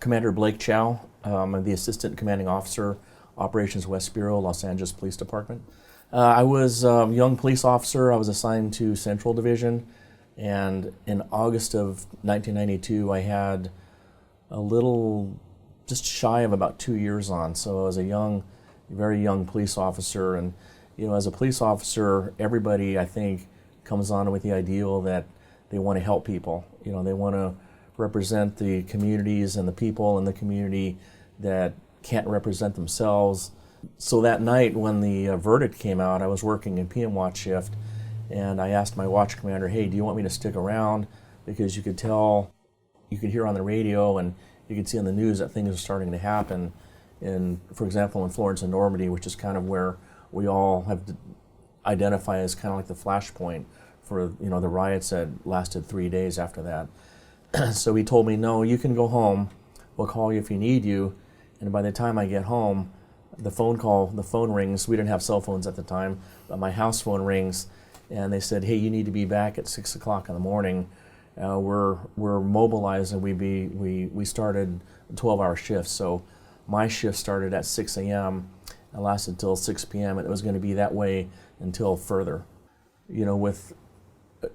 Commander Blake Chow. I'm the Assistant Commanding Officer, Operations West Bureau, Los Angeles Police Department. I was a young police officer. I was assigned to Central Division, and in August of 1992, I had a little, just shy of about 2 years on. So I was a very young police officer, and as a police officer, everybody, I think, comes on with the ideal that they want to help people. They want to represent the communities and the people in the community that can't represent themselves. So that night when the verdict came out, I was working in PM watch shift, and I asked my watch commander, hey, do you want me to stick around? Because you could hear on the radio and you could see on the news that things are starting to happen for example, in Florence and Normandy, which is kind of where we all have identified as kind of like the flashpoint for the riots that lasted 3 days after that. So he told me, no, you can go home. We'll call you if we need you. And by the time I get home, the phone rings. We didn't have cell phones at the time, but my house phone rings, and they said, hey, you need to be back at 6 o'clock in the morning. We're mobilized, and we started a 12-hour shift. So my shift started at 6 a.m. and lasted until 6 p.m., and it was going to be that way until further. With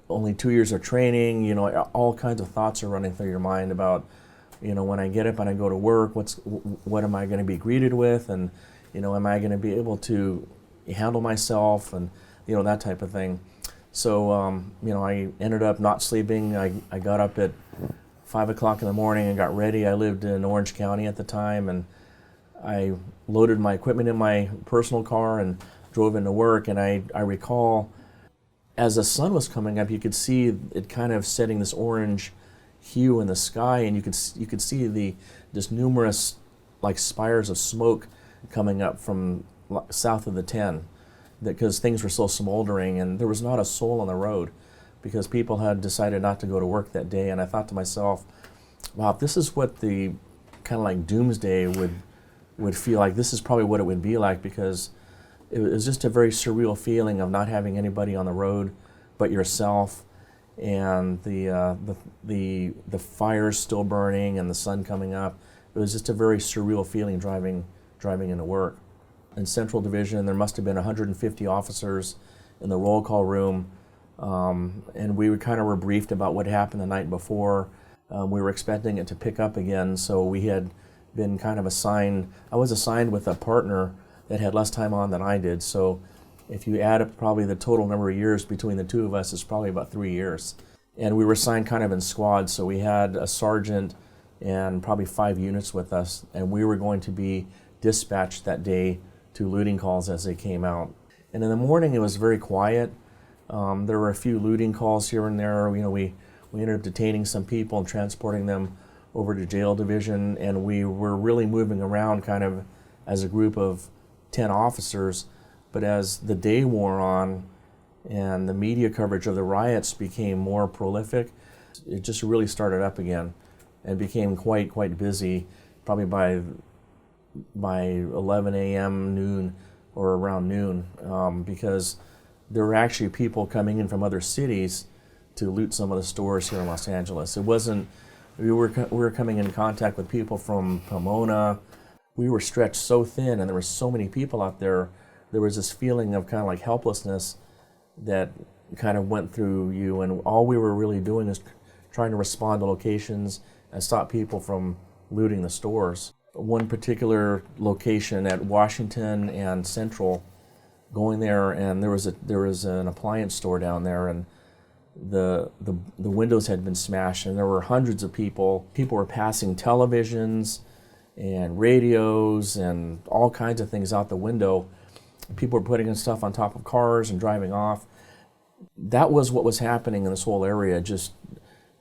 only 2 years of training, all kinds of thoughts are running through your mind about, when I get up and I go to work, what am I going to be greeted with, and am I going to be able to handle myself, and that type of thing. So I ended up not sleeping. I got up at 5 o'clock in the morning and got ready. I lived in Orange County at the time, and I loaded my equipment in my personal car and drove into work. And I recall, as the sun was coming up, you could see it kind of setting this orange hue in the sky, and you could see just numerous like spires of smoke coming up from south of the 10, because things were so smoldering, and there was not a soul on the road because people had decided not to go to work that day. And I thought to myself, wow, if this is what the kind of like doomsday would feel like, this is probably what it would be like, because it was just a very surreal feeling of not having anybody on the road but yourself, and the fires still burning and the sun coming up. It was just a very surreal feeling driving into work. In Central Division, there must have been 150 officers in the roll call room, and we were briefed about what happened the night before. We were expecting it to pick up again, so we had been kind of assigned. I was assigned with a partner that had less time on than I did, so if you add up probably the total number of years between the two of us, it's probably about 3 years. And we were assigned kind of in squads, so we had a sergeant and probably 5 units with us, and we were going to be dispatched that day to looting calls as they came out. And in the morning, it was very quiet. There were a few looting calls here and there. We ended up detaining some people and transporting them over to jail division, and we were really moving around kind of as a group of 10 officers. But as the day wore on and the media coverage of the riots became more prolific, it just really started up again and became quite busy, probably by 11 a.m., noon, or around noon, because there were actually people coming in from other cities to loot some of the stores here in Los Angeles. It wasn't, we were coming in contact with people from Pomona. We were stretched so thin, and there were so many people out there. There was this feeling of kind of like helplessness that kind of went through you, and all we were really doing is trying to respond to locations and stop people from looting the stores. One particular location at Washington and Central, going there, and there was an appliance store down there, and the windows had been smashed, and there were hundreds of people. People were passing televisions and radios and all kinds of things out the window. People were putting stuff on top of cars and driving off. That was what was happening in this whole area, just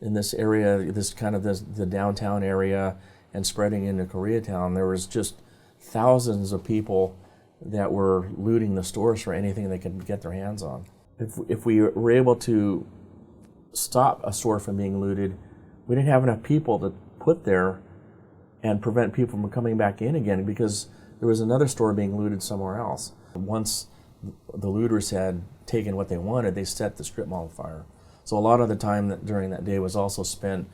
in this area, the downtown area, and spreading into Koreatown. There was just thousands of people that were looting the stores for anything they could get their hands on. If we were able to stop a store from being looted, we didn't have enough people to put there and prevent people from coming back in again, because there was another store being looted somewhere else. Once the looters had taken what they wanted, they set the strip mall on fire. So a lot of the time during that day was also spent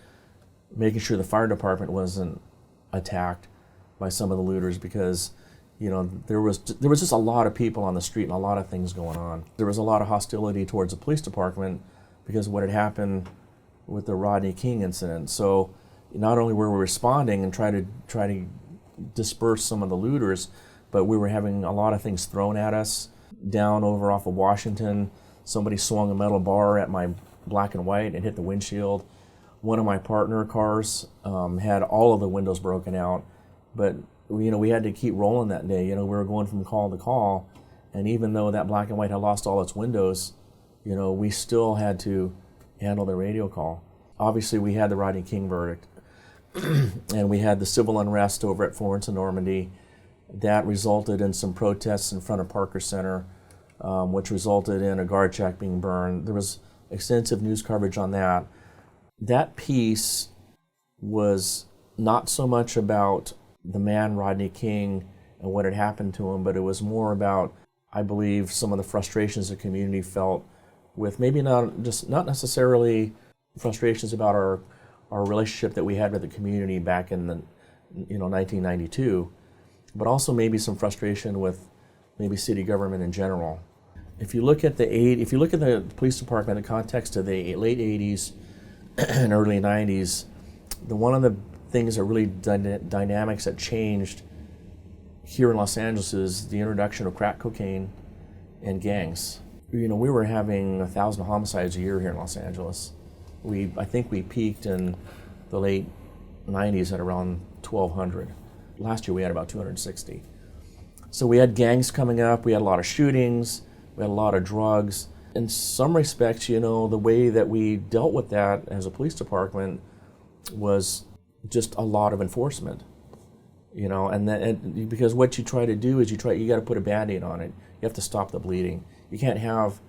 making sure the fire department wasn't attacked by some of the looters because, you know, there was just a lot of people on the street and a lot of things going on. There was a lot of hostility towards the police department because of what had happened with the Rodney King incident. So not only were we responding and try to disperse some of the looters, but we were having a lot of things thrown at us. Down over off of Washington, somebody swung a metal bar at my black and white and hit the windshield. One of my partner cars had all of the windows broken out, but you know, we had to keep rolling that day. You know, we were going from call to call, and even though that black and white had lost all its windows, you know, we still had to handle the radio call. Obviously, we had the Rodney King verdict, and we had the civil unrest over at Florence and Normandy. That resulted in some protests in front of Parker Center, which resulted in a guard shack being burned. There was extensive news coverage on that. That piece was not so much about the man Rodney King and what had happened to him, but it was more about, I believe, some of the frustrations the community felt with maybe not necessarily frustrations about our relationship that we had with the community back in the 1992, but also maybe some frustration with maybe city government in general. If you look at the police department in the context of the late 80s and early 90s, one of the things that really dynamics that changed here in Los Angeles is the introduction of crack cocaine and gangs. You know, we were having 1,000 homicides a year here in Los Angeles. I think we peaked in the late 90s at around 1,200. Last year we had about 260. So we had gangs coming up, we had a lot of shootings, we had a lot of drugs. In some respects, you know, the way that we dealt with that as a police department was just a lot of enforcement, you know, and because what you try to do is you got to put a Band-Aid on it. You have to stop the bleeding. You can't have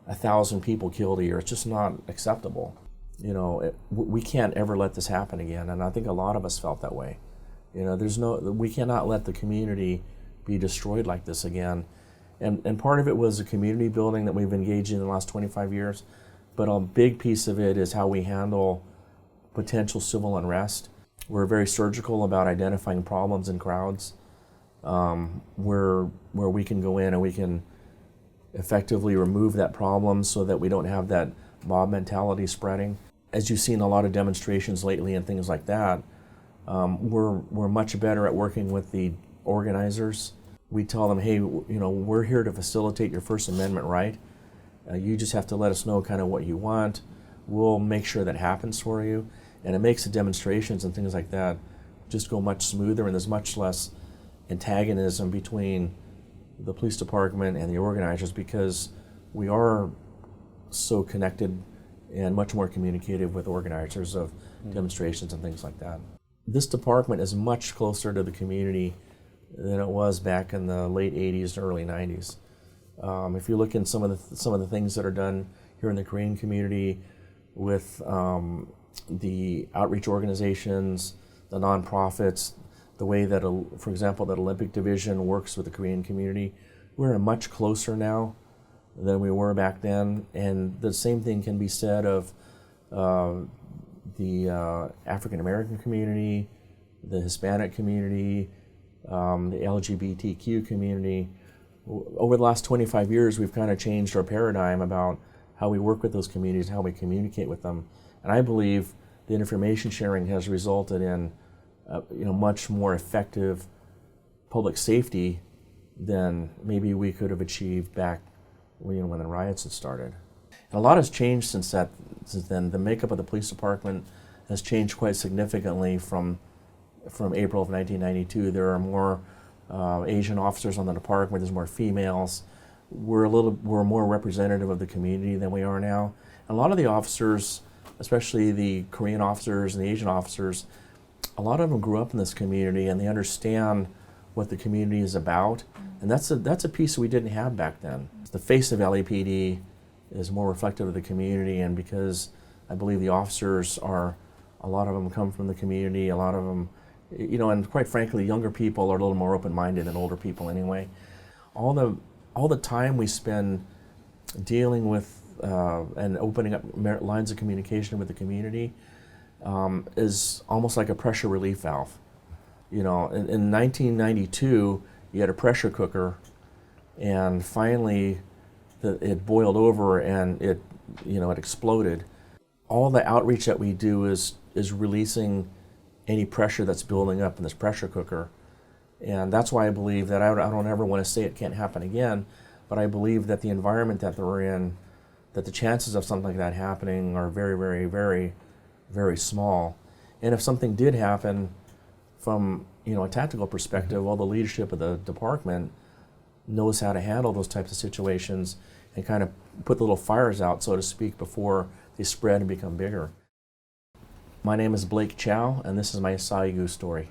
1,000 people killed a year. It's just not acceptable. You know, we can't ever let this happen again, and I think a lot of us felt that way. You know, we cannot let the community be destroyed like this again. And part of it was the community building that we've engaged in the last 25 years, but a big piece of it is how we handle potential civil unrest. We're very surgical about identifying problems in crowds, where we can go in and we can effectively remove that problem so that we don't have that mob mentality spreading. As you've seen a lot of demonstrations lately and things like that, we're much better at working with the organizers. We tell them, hey, you know, we're here to facilitate your First Amendment right. You just have to let us know kind of what you want. We'll make sure that happens for you. And it makes the demonstrations and things like that just go much smoother, and there's much less antagonism between the police department and the organizers because we are so connected and much more communicative with organizers of demonstrations and things like that. This department is much closer to the community than it was back in the late 80s and early 90s. If you look in some of the things that are done here in the Korean community with the outreach organizations, the nonprofits, the way that, for example, that Olympic Division works with the Korean community, we're much closer now than we were back then. And the same thing can be said of the African American community, the Hispanic community, the LGBTQ community. Over the last 25 years, we've kind of changed our paradigm about how we work with those communities, how we communicate with them. And I believe the information sharing has resulted in much more effective public safety than maybe we could have achieved back when the riots had started. And a lot has changed since then. The makeup of the police department has changed quite significantly from April of 1992. There are more Asian officers on the department. There's more females. We're more representative of the community than we are now. And a lot of the officers, especially the Korean officers and the Asian officers, a lot of them grew up in this community and they understand what the community is about. And that's a piece we didn't have back then. The face of LAPD is more reflective of the community, and because I believe the officers a lot of them come from the community, a lot of them, and quite frankly, younger people are a little more open-minded than older people anyway. All the time we spend dealing with and opening up lines of communication with the community is almost like a pressure relief valve. In 1992, you had a pressure cooker, and finally it boiled over and it exploded. All the outreach that we do is releasing any pressure that's building up in this pressure cooker. And that's why I believe that I don't ever want to say it can't happen again, but I believe that the environment that we're in, that the chances of something like that happening are very, very, very, very small. And if something did happen from a tactical perspective, well, the leadership of the department knows how to handle those types of situations and kind of put the little fires out, so to speak, before they spread and become bigger. My name is Blake Chow, and this is my SaIGu story.